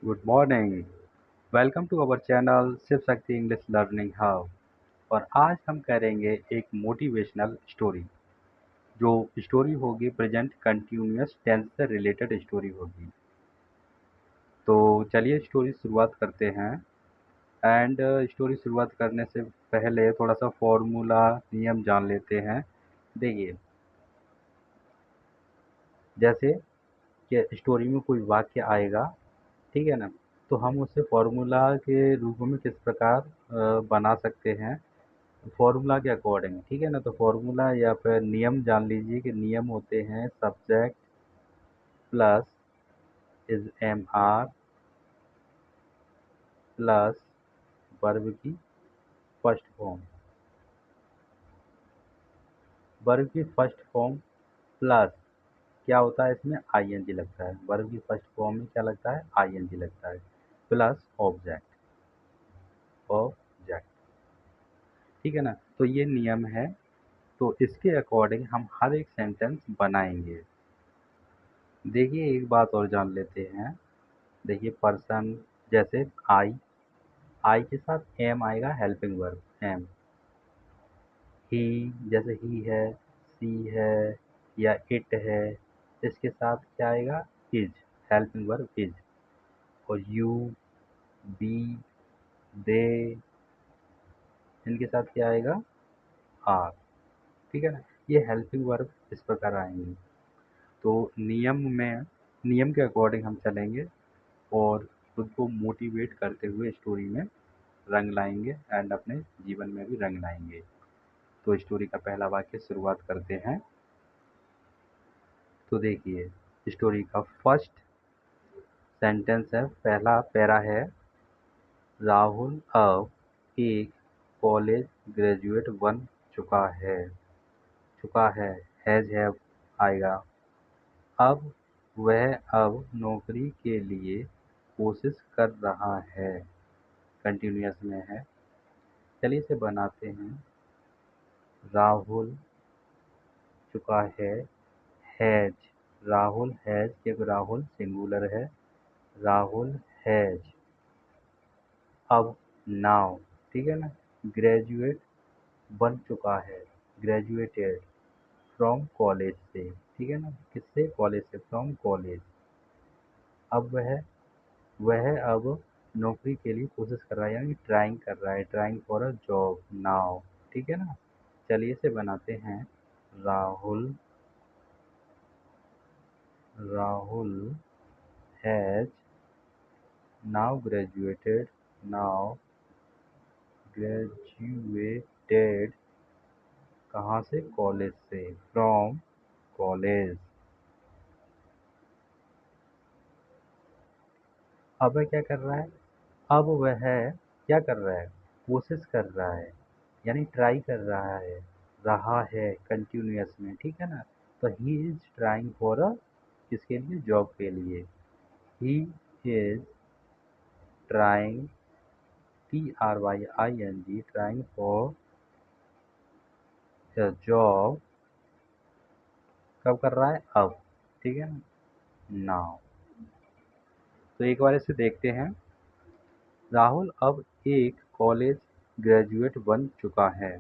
Good morning. Welcome to our channel Shiv Shakti English learning hub. और आज हम करेंगे एक मोटिवेशनल स्टोरी। जो स्टोरी होगी प्रेजेंट कंटिन्यूअस टेंस से रिलेटेड स्टोरी होगी। तो चलिए स्टोरी शुरुआत करते हैं। एंड स्टोरी शुरुआत करने से पहले थोड़ा सा फॉर्मूला नियम जान लेते हैं। देखिए, जैसे कि स्टोरी में कोई वाक्य आएगा, ठीक है ना, तो हम उसे फॉर्मूला के रूप में किस प्रकार बना सकते हैं, फॉर्मूला के अकॉर्डिंग, ठीक है ना। तो फॉर्मूला या फिर नियम जान लीजिए कि नियम होते हैं subject plus is am are plus verb की फर्स्ट फॉर्म, वर्ब की फर्स्ट फॉर्म प्लस क्या होता है, इसमें आईएनजी लगता है। वर्ब की फर्स्ट फॉर्म में क्या लगता है, आईएनजी लगता है, प्लस ऑब्जेक्ट, ऑब्जेक्ट, ठीक है ना। तो ये नियम है। तो इसके अकॉर्डिंग हम हर एक सेंटेंस बनाएंगे। देखिए एक बात और जान लेते हैं। देखिए पर्सन, जैसे आई, आई के साथ एम आएगा, हेल्पिंग वर्ब एम। ही, जैसे ही है, सी है या इट है, इसके साथ क्या आएगा, इज, हेल्पिंग वर्ब इज। और यू, बी, दे, इनके साथ क्या आएगा, आर, ठीक है ना। ये हेल्पिंग वर्ब इस प्रकार आएंगे। तो नियम के अकॉर्डिंग हम चलेंगे और खुद को मोटिवेट करते हुए स्टोरी में रंग लाएंगे एंड अपने जीवन में भी रंग लाएंगे। तो स्टोरी का पहला वाक्य शुरुआत करते हैं। तो देखिए स्टोरी का फर्स्ट सेंटेंस है, पहला पैरा है, राहुल अब एक कॉलेज ग्रेजुएट बन चुका है। चुका है, हैव आएगा। अब वह अब नौकरी के लिए कोशिश कर रहा है, कंटिन्यूअस में है। चलिए इसे बनाते हैं। राहुल चुका है, हैज, राहुल हैज, क्योंकि राहुल सिंगुलर है, राहुल हैज अब नाउ, ठीक है ना। ग्रेजुएट बन चुका है, ग्रेजुएटेड फ्रॉम कॉलेज से, ठीक है ना, किससे, कॉलेज से, फ्रॉम कॉलेज। अब वह अब नौकरी के लिए कोशिश कर रहा है, यानी ट्राइंग कर रहा है, trying for a job now, ठीक है ना। चलिए इसे बनाते हैं। Rahul Rahul has now graduated, now graduated, कहाँ से, कॉलेज से, फ्रॉम कॉलेज। अब वह क्या कर रहा है, अब वह क्या कर रहा है, कोशिश कर रहा है, यानी ट्राई कर रहा है कंटिन्यूअस में, ठीक है ना। तो he is trying for a, किसके लिए, जॉब के लिए। He is trying, TRYING, trying for a job, कब कर रहा है, अब, ठीक है ना, नाउ। तो एक बार इसे देखते हैं। राहुल अब एक कॉलेज ग्रेजुएट बन चुका है।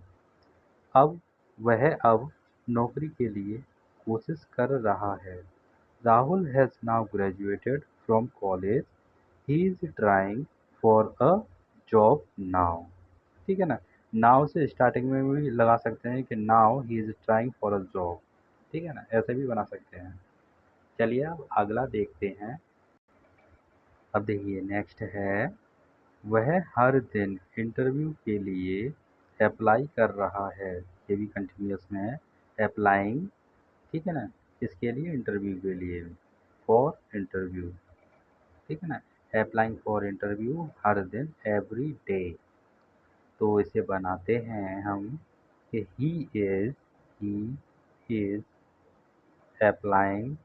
अब वह अब नौकरी के लिए कोशिश कर रहा है। Rahul has now graduated from college, he is trying for a job now, ठीक है ना। नाउ से स्टार्टिंग में भी लगा सकते हैं कि now he is trying for a job, ठीक है ना, ऐसे भी बना सकते हैं। चलिए अब अगला देखते हैं। अब देखिए नेक्स्ट है, वह हर दिन इंटरव्यू के लिए अप्लाई कर रहा है। ये भी कंटिन्यूअस में है, अप्लाइंग, ठीक है ना, इसके लिए, इंटरव्यू के लिए, फॉर इंटरव्यू, ठीक है ना। अप्लाइंग फॉर इंटरव्यू, हर दिन, एवरी डे। तो इसे बनाते हैं हम कि ही is applying,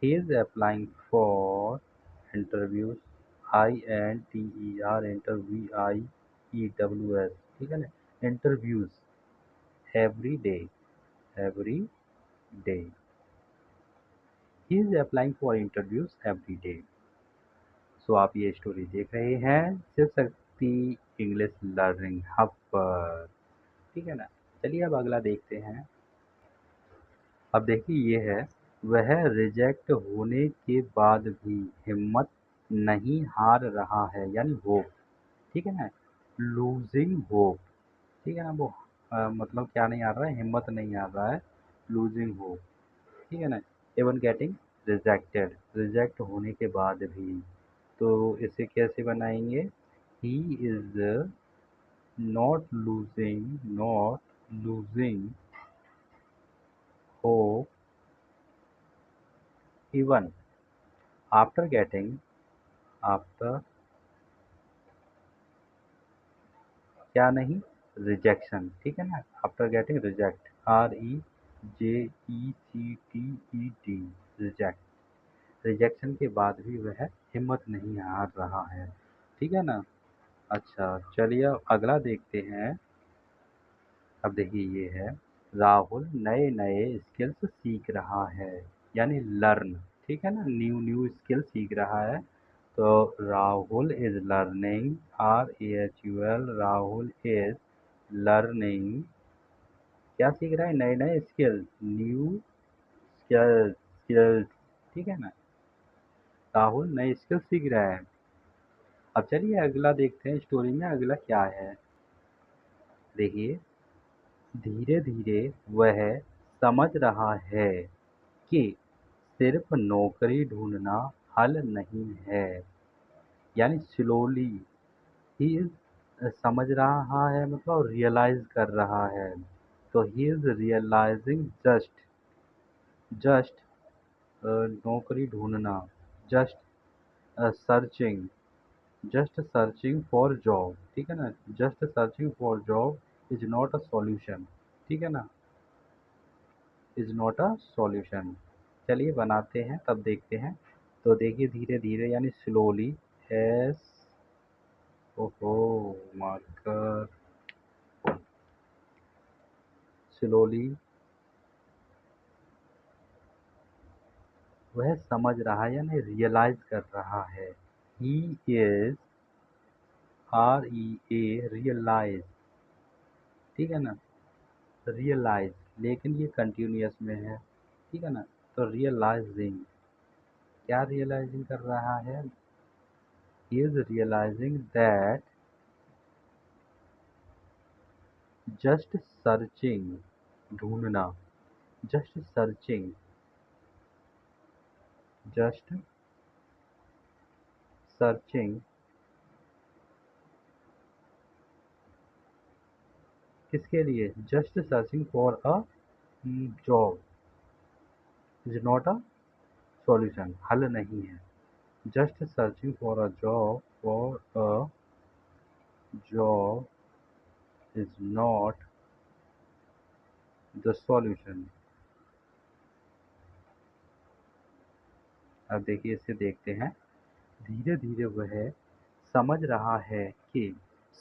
he is applying for interviews, INTER, INTERVIEWS, ठीक है ना, interviews, every day, every day. He is applying for interviews every day. So आप ये स्टोरी देख रहे हैं Shiv Shakti English learning hub पर। ठीक है ना। चलिए अब अगला देखते हैं। अब देखिए ये है, वह रिजेक्ट होने के बाद भी हिम्मत नहीं हार रहा है, यानी होप। ठीक है ना। Losing hope. ठीक है ना। वो मतलब क्या नहीं आ रहा है, हिम्मत नहीं आ रहा है, लूजिंग होप। ठीक है ना। इवन गेटिंग रिजेक्टेड, रिजेक्ट होने के बाद भी। तो इसे कैसे बनाएंगे? He is not losing hope even after getting, after क्या नहीं, रिजेक्शन। ठीक है ना। After getting reject, REJECTED, reject. Rejection के बाद भी वह हिम्मत नहीं हार रहा है। ठीक है ना। अच्छा चलिए अब अगला देखते हैं। अब देखिए ये है, राहुल नए नए स्किल्स सीख रहा है, यानी लर्न। ठीक है ना। न्यू न्यू स्किल सीख रहा है। तो Rahul is learning, RAHUL, Rahul is learning क्या सीख रहा है? नए नए स्किल, न्यू स्किल्स। ठीक है ना। राहुल नए स्किल सीख रहा है। अब चलिए अगला देखते हैं, स्टोरी में अगला क्या है। देखिए, धीरे धीरे वह समझ रहा है कि सिर्फ नौकरी ढूंढना हल नहीं है, यानी स्लोली ही इज समझ रहा है, मतलब रियलाइज कर रहा है। तो ही इज रियलाइजिंग जस्ट नौकरी ढूंढना, just searching, just searching for job. ठीक है ना। Just searching for job is not a solution. ठीक है ना। Is not a solution. चलिए बनाते हैं तब देखते हैं। तो देखिए धीरे धीरे यानी स्लोली, एस, ओहो, मार्कर, स्लोली वह समझ रहा है यानी रियलाइज कर रहा है। He is, REA, realise. ठीक है ना। रियलाइज, लेकिन ये कंटिन्यूअस में है। ठीक है ना। तो रियलाइजिंग, क्या रियलाइजिंग कर रहा है? He is realising that just searching, ढूंढना, जस्ट सर्चिंग, जस्ट सर्चिंग किसके लिए? Just searching for a job is not a solution, हल नहीं है। Just searching for a job is not the solution. अब देखिए इसे देखते हैं। धीरे धीरे वह समझ रहा है कि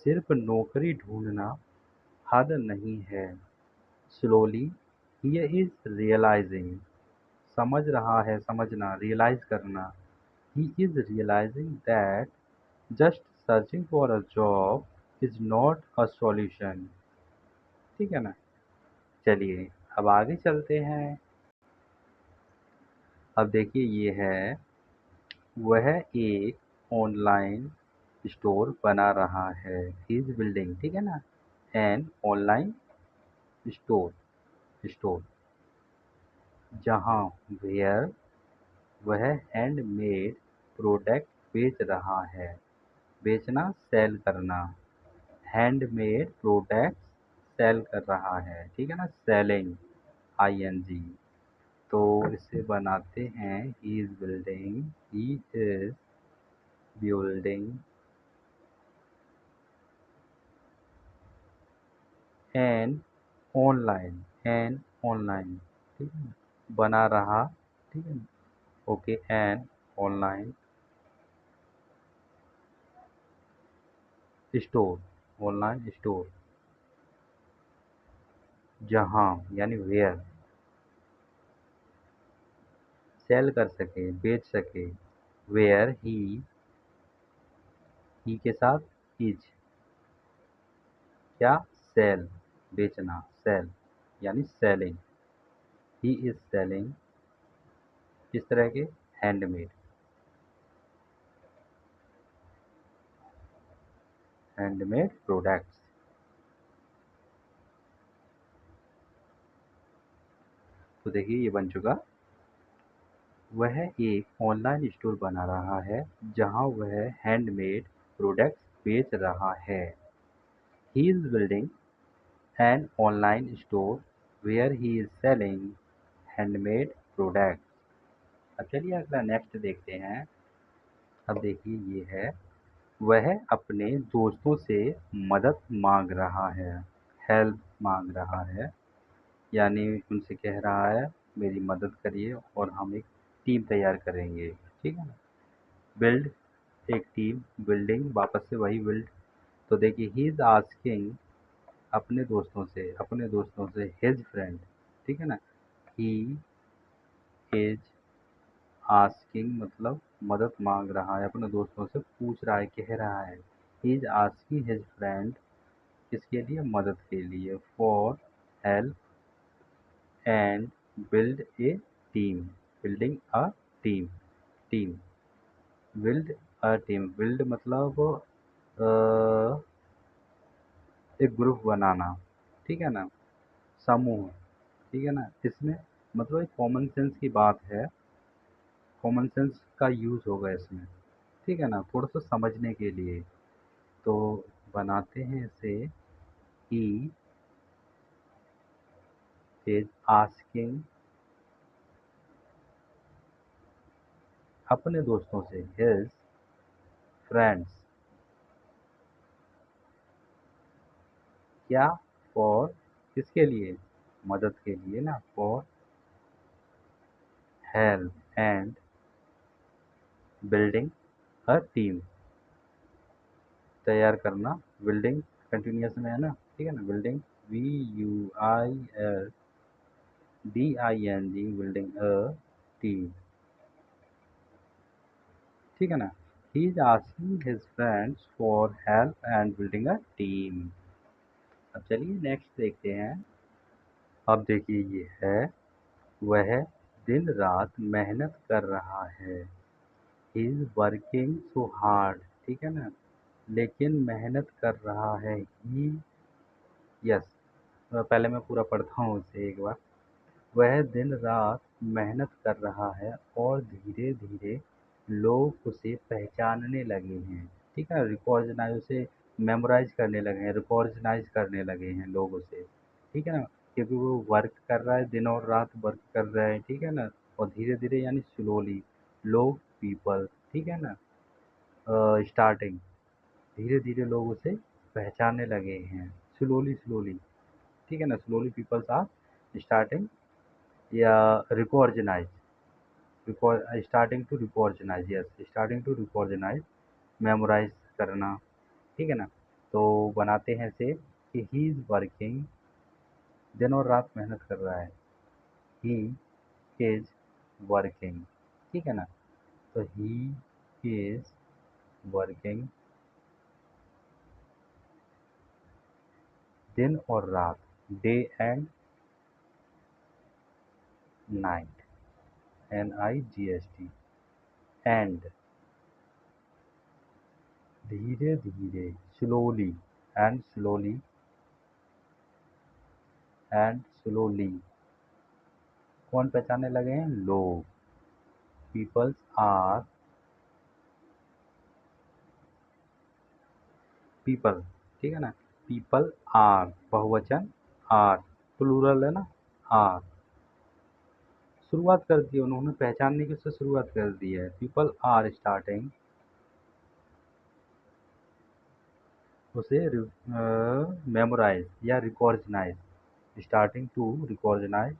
सिर्फ नौकरी ढूंढना हल नहीं है। स्लोली ही इज रियलाइजिंग, समझ रहा है, समझना, रियलाइज करना। He is realising that just searching for a job is not a solution. ठीक है ना। चलिए अब आगे चलते हैं। अब देखिए ये है, वह एक ऑनलाइन स्टोर बना रहा है। ही इज बिल्डिंग, ठीक है ना, एन ऑनलाइन स्टोर, जहाँ वेयर वह हैंडमेड प्रोडक्ट बेच रहा है। बेचना, सेल करना, हैंडमेड प्रोडक्ट सेल कर रहा है। ठीक है ना। Selling, ING। तो इसे बनाते हैं, ही इज बिल्डिंग एन ऑनलाइन, ठीक है ना? बना रहा, ठीक है ना। Okay, N online store, online store, जहाँ यानी वेयर सेल कर सके, बेच सके। वेयर ही के साथ इज, क्या, सेल, बेचना, सेल यानी सेलिंग। ही इज सेलिंग किस तरह के, हैंडमेड, हैंडमेड प्रोडक्ट्स। तो देखिए ये बन चुका। वह एक ऑनलाइन स्टोर बना रहा है जहां वह हैंडमेड प्रोडक्ट्स बेच रहा है। He is building an online store where he is selling handmade products. अब चलिए अगला नेक्स्ट देखते हैं। अब देखिए ये है, वह अपने दोस्तों से मदद मांग रहा है, हेल्प मांग रहा है, यानी उनसे कह रहा है मेरी मदद करिए और हम एक टीम तैयार करेंगे। ठीक है ना। बिल्ड, एक टीम, बिल्डिंग, वापस से वही बिल्ड। तो देखिए ही इज आस्किंग, अपने दोस्तों से हिज फ्रेंड, ठीक है ना। ही इज आस्किंग मतलब मदद मांग रहा है, अपने दोस्तों से पूछ रहा है, कह रहा है। He is asking his friend, किसके लिए, मदद के लिए, for help and build a team, building a team, team, build a team. Build मतलब एक ग्रुप बनाना, ठीक है ना, समूह, ठीक है ना। इसमें मतलब एक कॉमन सेंस की बात है, कॉमन सेंस का यूज होगा इसमें, ठीक है ना, थोड़ा सा समझने के लिए। तो बनाते हैं इसे। ही इज आस्किंग, अपने दोस्तों से, हिज फ्रेंड्स, क्या, फॉर, किसके लिए, मदद के लिए ना, for help and building a team, तैयार करना, बिल्डिंग कंटिन्यूस में है ना, ठीक है ना, building, BUILDING, building a team, ठीक है ना। He is asking his friends for help and building a team. अब चलिए नेक्स्ट देखते हैं। अब देखिए ये है, वह दिन रात मेहनत कर रहा है। He is working so hard, ठीक है ना, लेकिन मेहनत कर रहा है। ही, यस, पहले मैं पूरा पढ़ता हूँ उसे एक बार। वह दिन रात मेहनत कर रहा है और धीरे धीरे लोग उसे पहचानने लगे हैं, ठीक है, रिकॉग्नाइज, उसे मेमोराइज करने लगे हैं, रिकॉग्नाइज करने लगे हैं लोग उसे, ठीक है ना, क्योंकि वो वर्क कर रहा है, दिन और रात वर्क कर रहा है, ठीक है ना। और धीरे धीरे यानी स्लोली, लोग, पीपल, ठीक है ना, स्टार्टिंग, धीरे धीरे लोग उसे पहचानने लगे हैं, स्लोली स्लोली, ठीक है ना, स्लोली पीपल्स आर स्टार्टिंग या recognise, starting to recognise, yes, starting to recognise, memorise करना, ठीक है ना। तो बनाते हैं इसे कि ही इज वर्किंग, दिन और रात मेहनत कर रहा है। ही इज वर्किंग, ठीक है ना। तो ही इज वर्किंग, दिन और रात, day and night, NIGHT, and, धीरे धीरे, slowly, and slowly, and slowly, कौन पहचानने लगे हैं, लोग, पीपल्स आर, पीपल, ठीक है ना, पीपल आर, बहुवचन, आर, प्लूरल है ना, आर, शुरुआत कर दी उन्होंने पहचानने की, उससे शुरुआत कर दी है, पीपल आर स्टार्टिंग, उसे मेमोराइज या रिकॉर्जनाइज, स्टार्टिंग टू रिकॉर्जनाइज,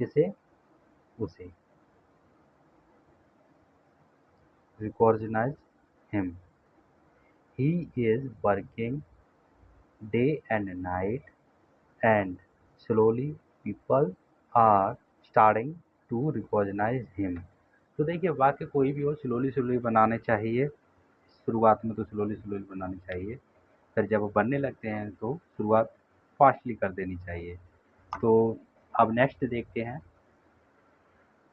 किसे, उसे, recognise him. He is working day and night and slowly people are starting to recognize him. तो देखिए वाक्य कोई भी हो स्लोली स्लोली बनाने चाहिए। शुरुआत में तो स्लोली स्लोली बनानी चाहिए, फिर जब वो बनने लगते हैं तो शुरुआत फास्टली कर देनी चाहिए। तो अब नेक्स्ट देखते हैं।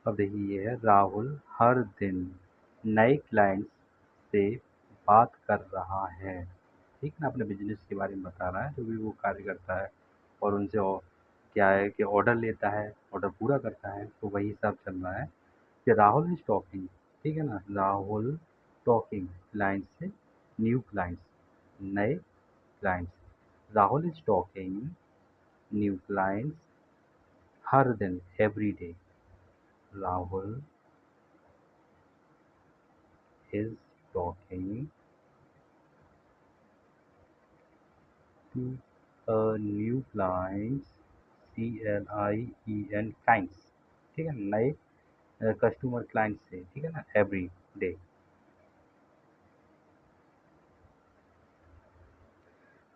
अब देखिए ये है, राहुल हर दिन नए क्लाइंट्स से बात कर रहा है। ठीक है ना, अपने बिजनेस के बारे में बता रहा है, जो भी वो कार्य करता है और उनसे क्या है कि ऑर्डर लेता है, ऑर्डर पूरा करता है, तो वही सब चल रहा है कि राहुल इज टॉकिंग। ठीक है ना, राहुल टॉकिंग क्लाइंट से न्यू क्लाइंट्स, नए clients. Rahul is talking new clients हर दिन, every day. Rahul is talking to new clients, CLIEN clients। ठीक है, नए कस्टमर क्लाइंट से, ठीक है ना, every day.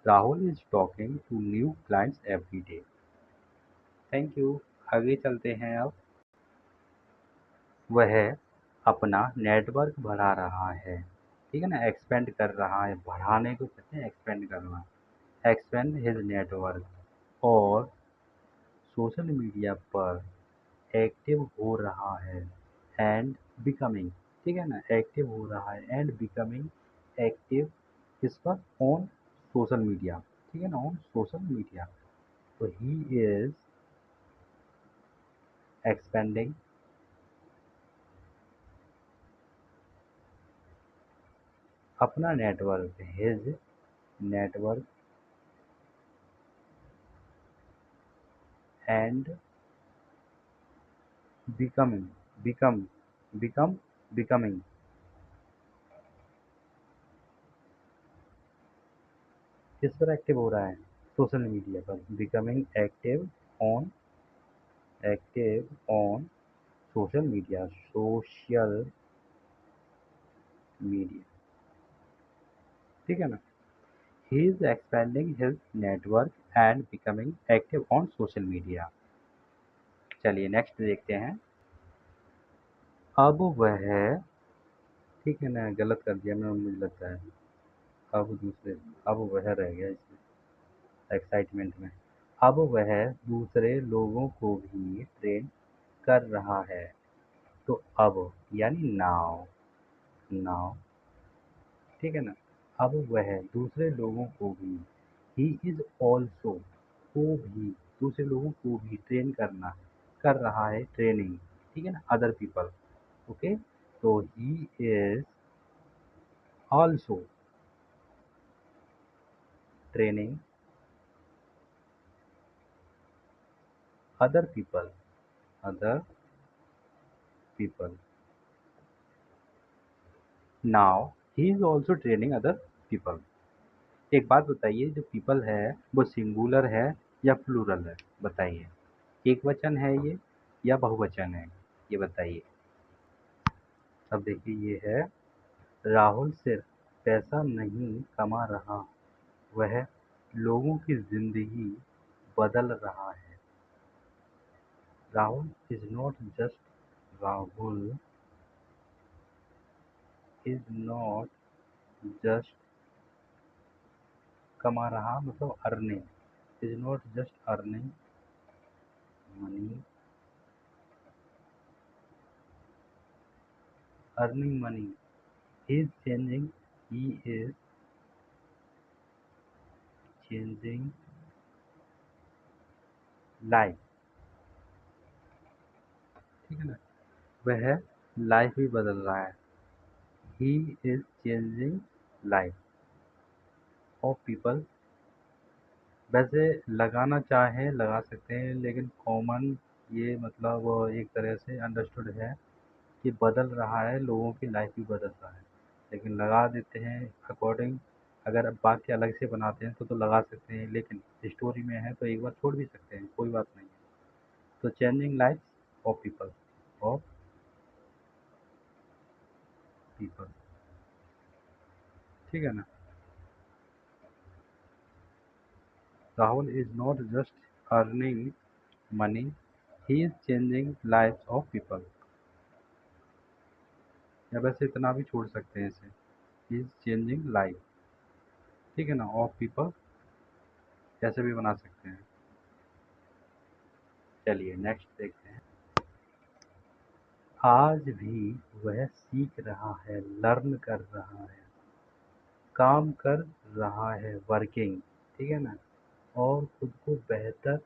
Rahul is talking to new clients every day. Thank you. आगे चलते हैं अब। वह अपना नेटवर्क बढ़ा रहा है। ठीक है ना, एक्सपेंड कर रहा है, बढ़ाने को कहते हैं एक्सपेंड करना। एक्सपेंड हिज नेटवर्क, और सोशल मीडिया पर एक्टिव हो रहा है एंड बिकमिंग। ठीक है ना, एक्टिव हो रहा है एंड बिकमिंग एक्टिव किस पर, ऑन सोशल मीडिया। ठीक है ना, ऑन सोशल मीडिया। तो ही इज एक्सपेंडिंग अपना network, his network and becoming, become become becoming किस पर एक्टिव हो रहा है, सोशल मीडिया पर। Becoming active on social media, social media. ठीक है ना, he is expanding his network and becoming active on social media. चलिए नेक्स्ट देखते हैं। अब वह, ठीक है ना, गलत कर दिया मैं, मुझे लगता है। अब दूसरे, अब वह रह गया इसमें एक्साइटमेंट में। अब वह दूसरे लोगों को भी ट्रेन कर रहा है। तो अब यानी नाउ, नाउ, ठीक है ना, अब वह दूसरे लोगों को भी, ही इज ऑल्सो, को भी, दूसरे लोगों को भी ट्रेन करना, कर रहा है ट्रेनिंग। ठीक है ना, अदर पीपल। ओके, तो he is also training other people, other people. Now he is also training other people. एक बात बताइए, जो पीपल है वो सिंगुलर है या प्लूरल है, बताइए। एक वचन है ये या बहुवचन है, ये बताइए। अब देखिए ये है, राहुल सिर्फ पैसा नहीं कमा रहा, वह लोगों की जिंदगी बदल रहा है। Rahul is not just, Rahul is not just कमा रहा, मतलब earning, is not just earning money, earning money, he is changing, he is changing life. ठीक है ना, वह लाइफ भी बदल रहा है। He is changing life of people. वैसे लगाना चाहे लगा सकते हैं, लेकिन कॉमन ये मतलब एक तरह से अंडरस्टूड है कि बदल रहा है, लोगों की लाइफ भी बदल रहा है। लेकिन लगा देते हैं अकॉर्डिंग, अगर अब वाक्य अलग से बनाते हैं तो लगा सकते हैं, लेकिन स्टोरी में है तो एक बार छोड़ भी सकते हैं, कोई बात नहीं है। तो changing life of people, of people. ठीक है ना, Rahul is not just earning money, he is changing lives of people. या वैसे इतना भी छोड़ सकते हैं इसे, ही इज चेंजिंग लाइफ, ठीक है ना, ऑफ पीपल, कैसे भी बना सकते हैं। चलिए नेक्स्ट देखते हैं। आज भी वह सीख रहा है, लर्न कर रहा है, काम कर रहा है, वर्किंग, ठीक है ना, और खुद को बेहतर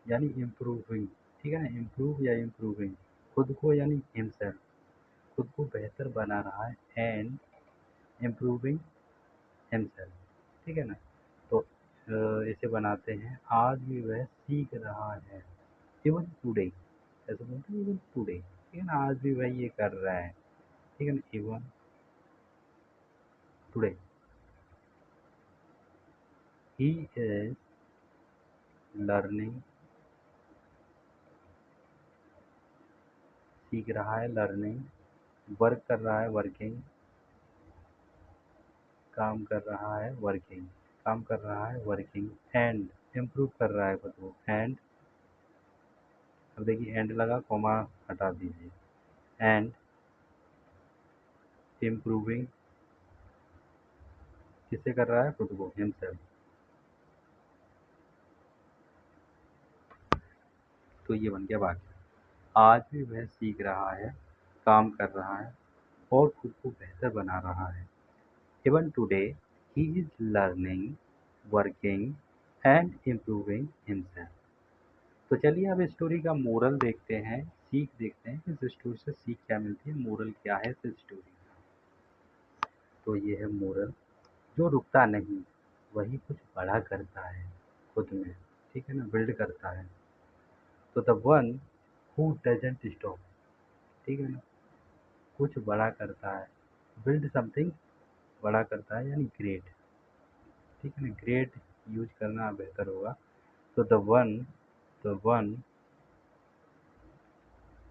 यानी इम्प्रूविंग, ठीक है ना, इम्प्रूव या इम्प्रूविंग, खुद को यानी हिमसेल्फ, खुद को बेहतर बना रहा है, एंड इम्प्रूविंग हिमसेल्फ, ठीक है ना। तो इसे बनाते हैं, आज भी वह सीख रहा है, इवन टुडे, ऐसे बोलते हैं इवन टुडे, ठीक है ना, आज भी वह ये कर रहा है, ठीक है ना, even today he is learning, सीख रहा है, लर्निंग, वर्क कर रहा है, वर्किंग, काम कर रहा है, वर्किंग, काम कर रहा है, वर्किंग, एंड इम्प्रूव कर रहा है खुद को, एंड, अब देखिए एंड लगा, कॉमा हटा दीजिए, एंड इम्प्रूविंग, किससे कर रहा है, खुद को, हिमसेल्फ। तो ये बन गया वाक्य, आज भी वह सीख रहा है, काम कर रहा है, और खुद को बेहतर बना रहा है, even today he is learning, working, and improving himself. तो चलिए अब स्टोरी का मोरल देखते हैं, सीख देखते हैं कि इस स्टोरी से सीख क्या मिलती है, मोरल क्या है इस स्टोरी का। तो ये है मोरल, जो रुकता नहीं वही कुछ बड़ा करता है खुद में, ठीक है ना, बिल्ड करता है। तो the one who doesn't stop, ठीक है ना, कुछ बड़ा करता है, बिल्ड समथिंग, बड़ा करता है यानी ग्रेट, ठीक है ना, ग्रेट यूज करना बेहतर होगा। तो the one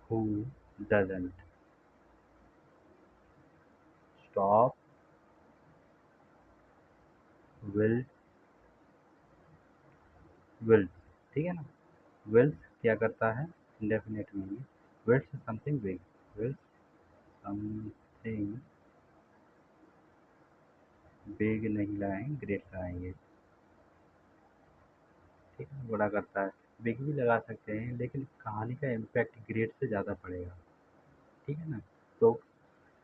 who doesn't stop will, wills, ठीक है ना, विल्स क्या करता है, इंडेफिनेट में, wills something big, wills something big नहीं लगाएंगे, ग्रेट लगाएंगे, ठीक है, बड़ा करता है, बिग भी लगा सकते हैं लेकिन कहानी का इम्पैक्ट ग्रेट से ज़्यादा पड़ेगा, ठीक है ना। तो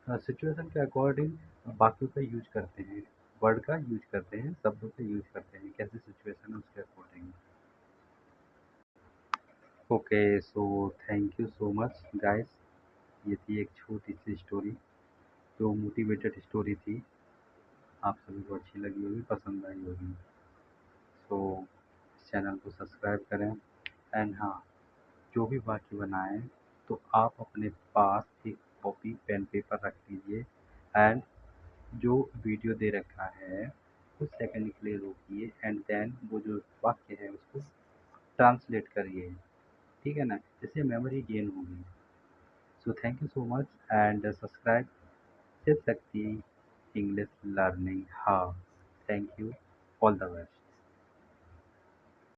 सिचुएशन के अकॉर्डिंग वाक्यों का यूज करते हैं, वर्ड का यूज करते हैं, शब्दों का यूज करते हैं, कैसे सिचुएशन है उसके according. Okay, so thank you so much guys, ये थी एक छोटी सी स्टोरी, जो मोटिवेटेड स्टोरी थी, आप सभी को अच्छी लगी होगी, पसंद आई होगी। सो इस चैनल को सब्सक्राइब करें, एंड हाँ, जो भी वाक्य बनाएं तो आप अपने पास एक कॉपी पेन पेपर रख लीजिए, एंड जो वीडियो दे रखा है कुछ सेकंड के लिए रोकिए, एंड देन वो जो वाक्य है उसको ट्रांसलेट करिए, ठीक है ना, इससे मेमोरी गेन होगी। So thank you so much, and subscribe Shiv Shakti English learning, हाँ, thank you, all the best.